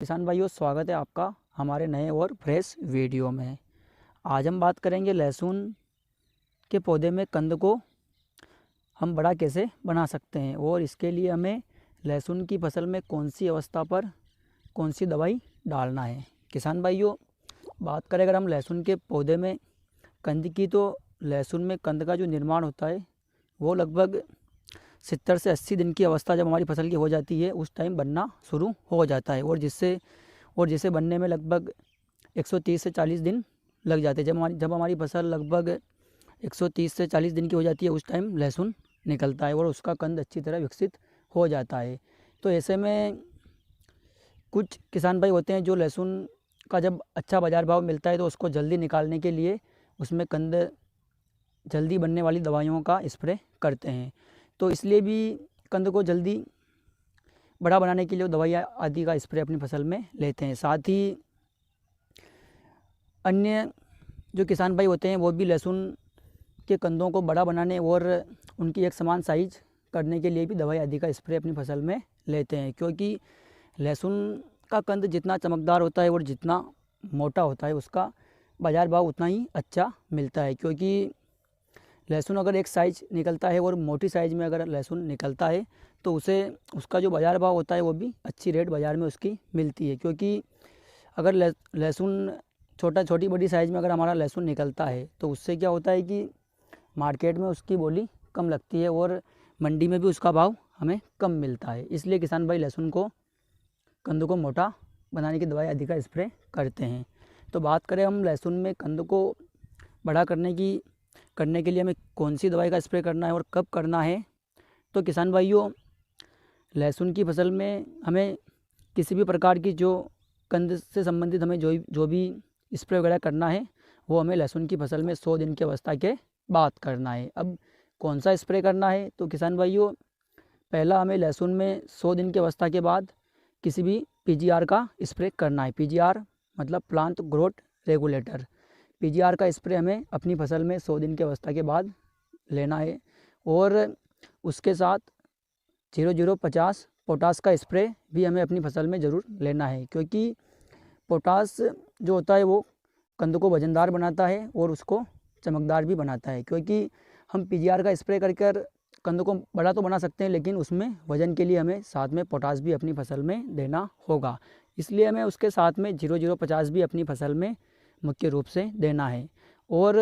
किसान भाइयों, स्वागत है आपका हमारे नए और फ्रेश वीडियो में। आज हम बात करेंगे लहसुन के पौधे में कंद को हम बड़ा कैसे बना सकते हैं और इसके लिए हमें लहसुन की फसल में कौन सी अवस्था पर कौन सी दवाई डालना है। किसान भाइयों, बात करें अगर हम लहसुन के पौधे में कंद की, तो लहसुन में कंद का जो निर्माण होता है वो लगभग 70 से 80 दिन की अवस्था जब हमारी फसल की हो जाती है उस टाइम बनना शुरू हो जाता है और जिसे बनने में लगभग 130 से 40 दिन लग जाते हैं। जब हमारी फसल लगभग 130 से 40 दिन की हो जाती है उस टाइम लहसुन निकलता है और उसका कंद अच्छी तरह विकसित हो जाता है। तो ऐसे में कुछ किसान भाई होते हैं जो लहसुन का जब अच्छा बाज़ार भाव मिलता है तो उसको जल्दी निकालने के लिए उसमें कंद जल्दी बनने वाली दवाइयों का स्प्रे करते हैं। तो इसलिए भी कंद को जल्दी बड़ा बनाने के लिए वो दवाइयाँ आदि का स्प्रे अपनी फसल में लेते हैं। साथ ही अन्य जो किसान भाई होते हैं वो भी लहसुन के कंदों को बड़ा बनाने और उनकी एक समान साइज करने के लिए भी दवाई आदि का स्प्रे अपनी फसल में लेते हैं, क्योंकि लहसुन का कंद जितना चमकदार होता है और जितना मोटा होता है उसका बाज़ार भाव उतना ही अच्छा मिलता है। क्योंकि लहसुन अगर एक साइज़ निकलता है और मोटी साइज़ में अगर लहसुन निकलता है तो उसका जो बाज़ार भाव होता है वो भी अच्छी रेट बाज़ार में उसकी मिलती है। क्योंकि अगर लहसुन छोटी बड़ी साइज़ में अगर हमारा लहसुन निकलता है तो उससे क्या होता है कि मार्केट में उसकी बोली कम लगती है और मंडी में भी उसका भाव हमें कम मिलता है। इसलिए किसान भाई लहसुन को कंद को मोटा बनाने की दवाई आदि का स्प्रे करते हैं। तो बात करें हम लहसुन में कंद को बड़ा करने के लिए हमें कौन सी दवाई का स्प्रे करना है और कब करना है, तो किसान भाइयों, लहसुन की फसल में हमें किसी भी प्रकार की जो कंद से संबंधित हमें जो भी स्प्रे वगैरह करना है वो हमें लहसुन की फसल में 100 दिन की अवस्था के बाद करना है। अब कौन सा स्प्रे करना है, तो किसान भाइयों, पहला हमें लहसुन में 100 दिन की अवस्था के बाद किसी भी पीजीआर का स्प्रे करना है। पीजीआर मतलब प्लांट ग्रोथ रेगुलेटर। पीजीआर का स्प्रे हमें अपनी फसल में 100 दिन की अवस्था के बाद लेना है और उसके साथ 0050 पोटास का स्प्रे भी हमें अपनी फसल में ज़रूर लेना है। क्योंकि पोटास जो होता है वो कंद को वजनदार बनाता है और उसको चमकदार भी बनाता है। क्योंकि हम पीजीआर का स्प्रे कर कंद को बड़ा तो बना सकते हैं लेकिन उसमें वजन के लिए हमें साथ में पोटास भी अपनी फसल में देना होगा। इसलिए हमें उसके साथ में 0050 भी अपनी फसल में मुख्य रूप से देना है और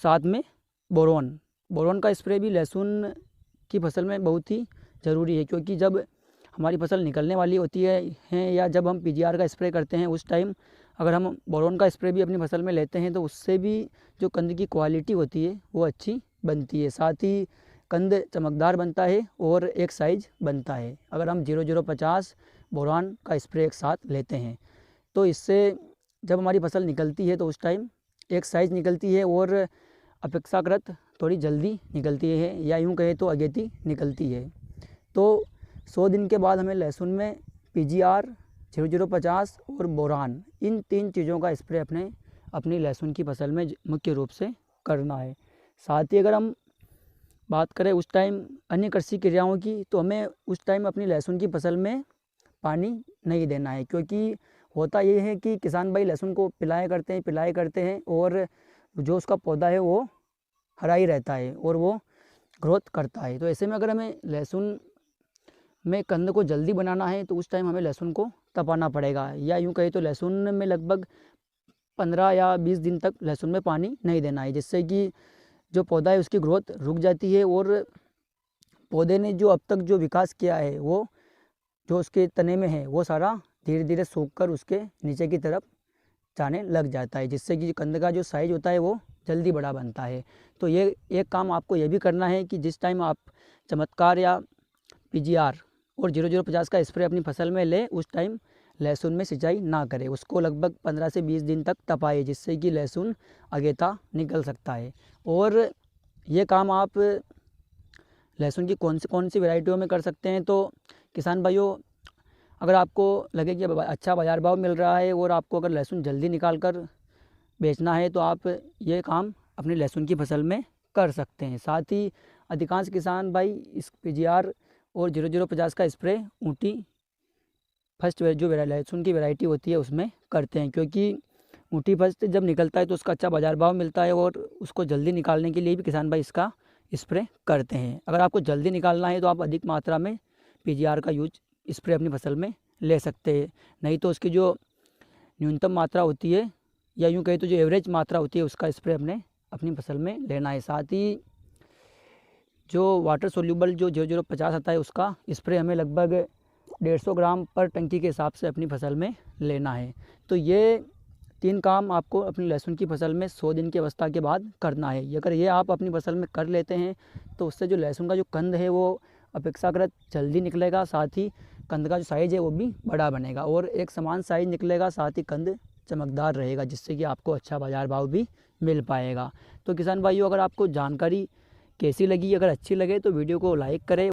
साथ में बोरोन का स्प्रे भी लहसुन की फसल में बहुत ही ज़रूरी है। क्योंकि जब हमारी फसल निकलने वाली होती है या जब हम पीजीआर का स्प्रे करते हैं उस टाइम अगर हम बोरोन का स्प्रे भी अपनी फसल में लेते हैं तो उससे भी जो कंद की क्वालिटी होती है वो अच्छी बनती है। साथ ही कंद चमकदार बनता है और एक साइज बनता है अगर हम 0050 बोरान का स्प्रे एक साथ लेते हैं। तो इससे जब हमारी फसल निकलती है तो उस टाइम एक साइज़ निकलती है और अपेक्षाकृत थोड़ी जल्दी निकलती है या यूँ कहें तो अगेती निकलती है। तो 100 दिन के बाद हमें लहसुन में पीजीआर, 0050 और बोरान, इन 3 चीज़ों का स्प्रे अपनी लहसुन की फसल में मुख्य रूप से करना है। साथ ही अगर हम बात करें उस टाइम अन्य कृषि क्रियाओं की, तो हमें उस टाइम अपनी लहसुन की फसल में पानी नहीं देना है। क्योंकि होता ये है कि किसान भाई लहसुन को पिलाए करते हैं और जो उसका पौधा है वो हरा ही रहता है और वो ग्रोथ करता है। तो ऐसे में अगर हमें लहसुन में कंद को जल्दी बनाना है तो उस टाइम हमें लहसुन को तपाना पड़ेगा या यूँ कहें तो लहसुन में लगभग 15 या 20 दिन तक लहसुन में पानी नहीं देना है, जिससे कि जो पौधा है उसकी ग्रोथ रुक जाती है और पौधे ने जो अब तक जो विकास किया है वो जो उसके तने में है वो सारा धीरे धीरे सूख कर उसके नीचे की तरफ जाने लग जाता है, जिससे कि कंद का जो साइज़ होता है वो जल्दी बड़ा बनता है। तो ये एक काम आपको ये भी करना है कि जिस टाइम आप चमत्कार या पीजीआर और 0050 का स्प्रे अपनी फसल में ले उस टाइम लहसुन में सिंचाई ना करें, उसको लगभग 15 से 20 दिन तक तपाए, जिससे कि लहसुन अगेता निकल सकता है। और ये काम आप लहसुन की कौन सी वैरायटियों में कर सकते हैं, तो किसान भाइयों, अगर आपको लगे कि अच्छा बाज़ार भाव मिल रहा है और आपको अगर लहसुन जल्दी निकाल कर बेचना है तो आप ये काम अपनी लहसुन की फसल में कर सकते हैं। साथ ही अधिकांश किसान भाई इस पीजीआर और 0050 का स्प्रे ऊँटी फर्स्ट जो लहसुन की वैरायटी होती है उसमें करते हैं, क्योंकि मुट्ठी फर्स्ट जब निकलता है तो उसका अच्छा बाज़ार भाव मिलता है और उसको जल्दी निकालने के लिए भी किसान भाई इसका स्प्रे करते हैं। अगर आपको जल्दी निकालना है तो आप अधिक मात्रा में PGR का यूज स्प्रे अपनी फसल में ले सकते हैं, नहीं तो उसकी जो न्यूनतम मात्रा होती है या यूँ कहें तो जो एवरेज मात्रा होती है उसका स्प्रे अपनी फसल में लेना है। साथ ही जो वाटर सोल्यूबल जो 0050 आता है उसका स्प्रे हमें लगभग 150 ग्राम पर टंकी के हिसाब से अपनी फसल में लेना है। तो ये 3 काम आपको अपनी लहसुन की फसल में 100 दिन की अवस्था के बाद करना है। अगर ये आप अपनी फसल में कर लेते हैं तो उससे जो लहसुन का जो कंद है वो अपेक्षाकृत जल्दी निकलेगा, साथ ही कंद का जो साइज़ है वो भी बड़ा बनेगा और एक समान साइज़ निकलेगा, साथ ही कंद चमकदार रहेगा, जिससे कि आपको अच्छा बाज़ार भाव भी मिल पाएगा। तो किसान भाइयों, अगर आपको जानकारी कैसी लगी, अगर अच्छी लगे तो वीडियो को लाइक करें।